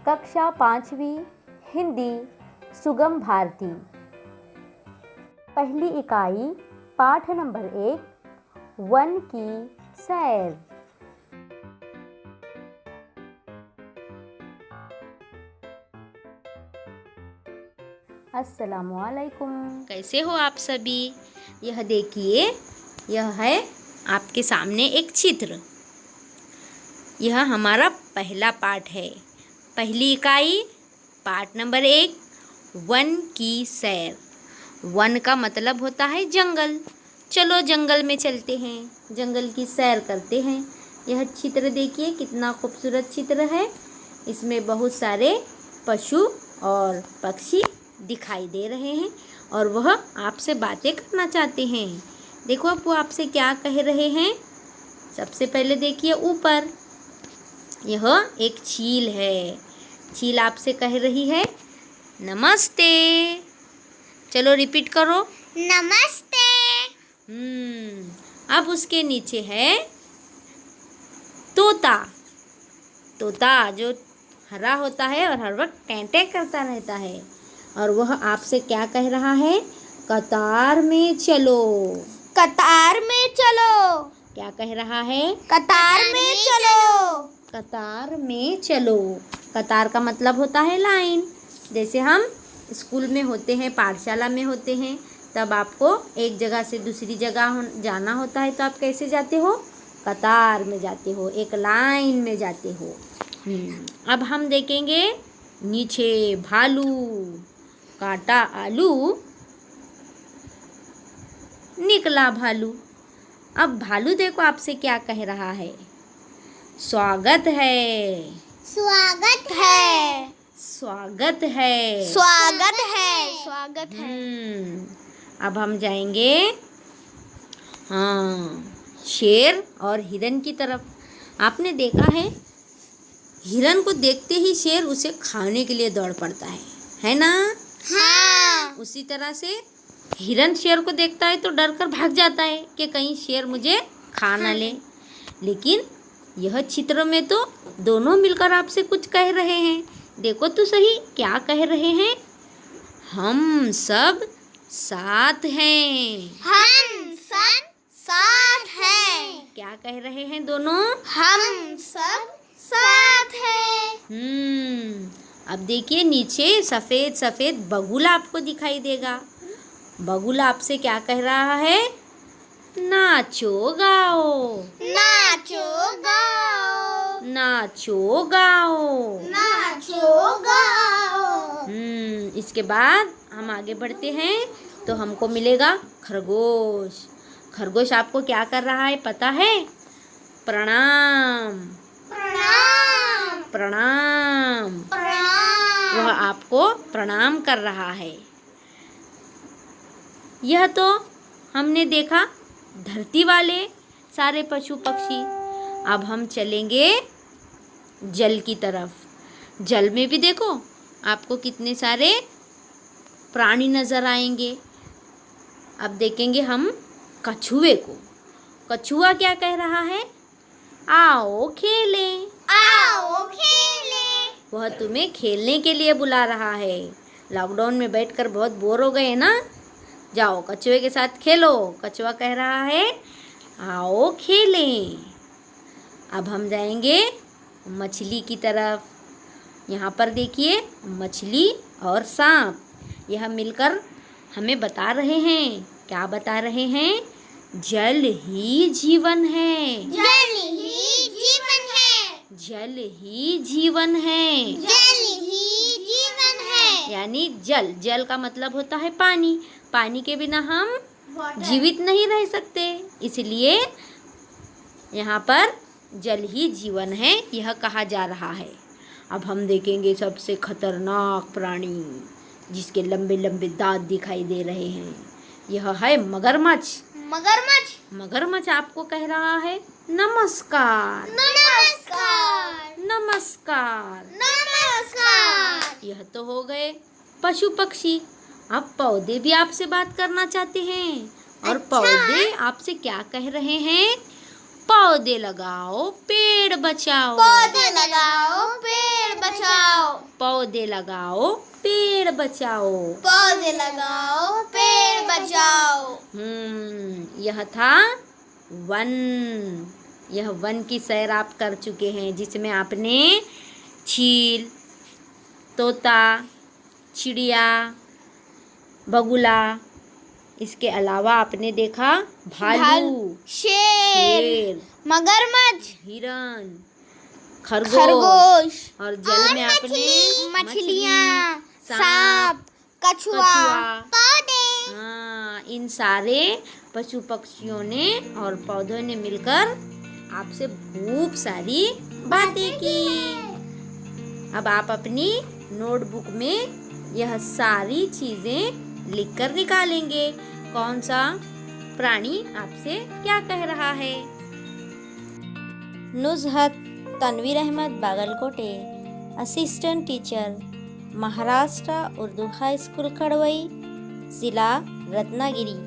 कक्षा 5वीं हिंदी सुगम भारती। पहली इकाई पाठ नंबर 1 वन की सैर। अस्सलामुअलैकुम। कैसे हो आप सभी। यह देखिए, यह है आपके सामने एक चित्र। यह हमारा पहला पाठ है। पहली इकाई पाठ नंबर 1 वन की सैर। वन का मतलब होता है जंगल। चलो जंगल में चलते हैं, जंगल की सैर करते हैं। यह चित्र देखिए कितना खूबसूरत चित्र है। इसमें बहुत सारे पशु और पक्षी दिखाई दे रहे हैं और वह आपसे बातें करना चाहते हैं। देखो अब वो आपसे क्या कह रहे हैं। सबसे पहले देखिए ऊपर, यह एक चील है। चील आपसे कह रही है नमस्ते। चलो रिपीट करो, नमस्ते। अब उसके नीचे है तोता। तोता जो हरा होता है और हर वक्त टेंटे करता रहता है और वह आपसे क्या कह रहा है, कतार में चलो। कतार में चलो। क्या कह रहा है, कतार में चलो। कतार में चलो। कतार का मतलब होता है लाइन। जैसे हम स्कूल में होते हैं, पाठशाला में होते हैं, तब आपको एक जगह से दूसरी जगह जाना होता है तो आप कैसे जाते हो, कतार में जाते हो, एक लाइन में जाते हो। अब हम देखेंगे नीचे भालू काटा आलू निकला भालू। अब भालू देखो आपसे क्या कह रहा है, स्वागत है। स्वागत है। स्वागत है। स्वागत है। स्वागत है। अब हम जाएंगे शेर और हिरन की तरफ। आपने देखा है हिरन को देखते ही शेर उसे खाने के लिए दौड़ पड़ता है ना। हाँ। उसी तरह से हिरन शेर को देखता है तो डर कर भाग जाता है कि कहीं शेर मुझे खा ना ले। लेकिन यह चित्र में तो दोनों मिलकर आपसे कुछ कह रहे हैं। देखो तो सही क्या कह रहे हैं, हम सब साथ हैं। हम सब साथ हैं। क्या कह रहे हैं दोनों, हम सब साथ हैं। अब देखिए नीचे सफ़ेद सफ़ेद बगुला आपको दिखाई देगा। बगुला आपसे क्या कह रहा है, नाचो गाओ। नाचो गाओ। नाचो गाओ। नाचो गाओ। इसके बाद हम आगे बढ़ते हैं तो हमको मिलेगा खरगोश। खरगोश आपको क्या कर रहा है पता है, प्रणाम। प्रणाम। प्रणाम। प्रणाम। वह आपको प्रणाम कर रहा है। यह तो हमने देखा धरती वाले सारे पशु पक्षी। अब हम चलेंगे जल की तरफ। जल में भी देखो आपको कितने सारे प्राणी नज़र आएंगे। अब देखेंगे हम कछुए को। कछुआ क्या कह रहा है, आओ खेलें। आओ खेलें। वह तुम्हें खेलने के लिए बुला रहा है। लॉकडाउन में बैठकर बहुत बोर हो गए ना, जाओ कछुए के साथ खेलो। कछुआ कह रहा है आओ खेलें। अब हम जाएंगे मछली की तरफ। यहाँ पर देखिए मछली और सांप, यह मिलकर हमें बता रहे हैं, क्या बता रहे हैं, जल ही जीवन है। जल ही जीवन है। जल ही जीवन है। जल ही जीवन है। यानी जल, जल का मतलब होता है पानी। पानी के बिना हम जीवित नहीं रह सकते, इसलिए यहाँ पर जल ही जीवन है यह कहा जा रहा है। अब हम देखेंगे सबसे खतरनाक प्राणी जिसके लंबे लंबे दांत दिखाई दे रहे हैं। यह है मगरमच्छ। मगरमच्छ। मगरमच्छ आपको कह रहा है नमस्कार। नमस्कार। नमस्कार। नमस्कार। यह तो हो गए पशु पक्षी। अब पौधे भी आपसे बात करना चाहते हैं और पौधे आपसे क्या कह रहे हैं, पौधे लगाओ पेड़ बचाओ। पौधे लगाओ पेड़ बचाओ। पौधे लगाओ पेड़ बचाओ। पौधे लगाओ पेड़ बचाओ। यह था वन। यह वन की सैर आप कर चुके हैं, जिसमें आपने चील, तोता, चिड़िया, बगुला, इसके अलावा आपने देखा भालू, शेर, मगरमच्छ, हिरन, खरगोश खरगोश और जल में आपने मछलियाँ, सांप, सांप, कछुआ, पौधे। हाँ, इन सारे पशु पक्षियों ने और पौधों ने मिलकर आपसे खूब सारी बातें की। अब आप अपनी नोटबुक में यह सारी चीजें लिखकर निकालेंगे कौन सा प्राणी आपसे क्या कह रहा है। Nuzhat Tanveer Ahmed Bagalkote, assistant teacher, Maharashtra Urdu high school Khadwai, जिला रत्नागिरी।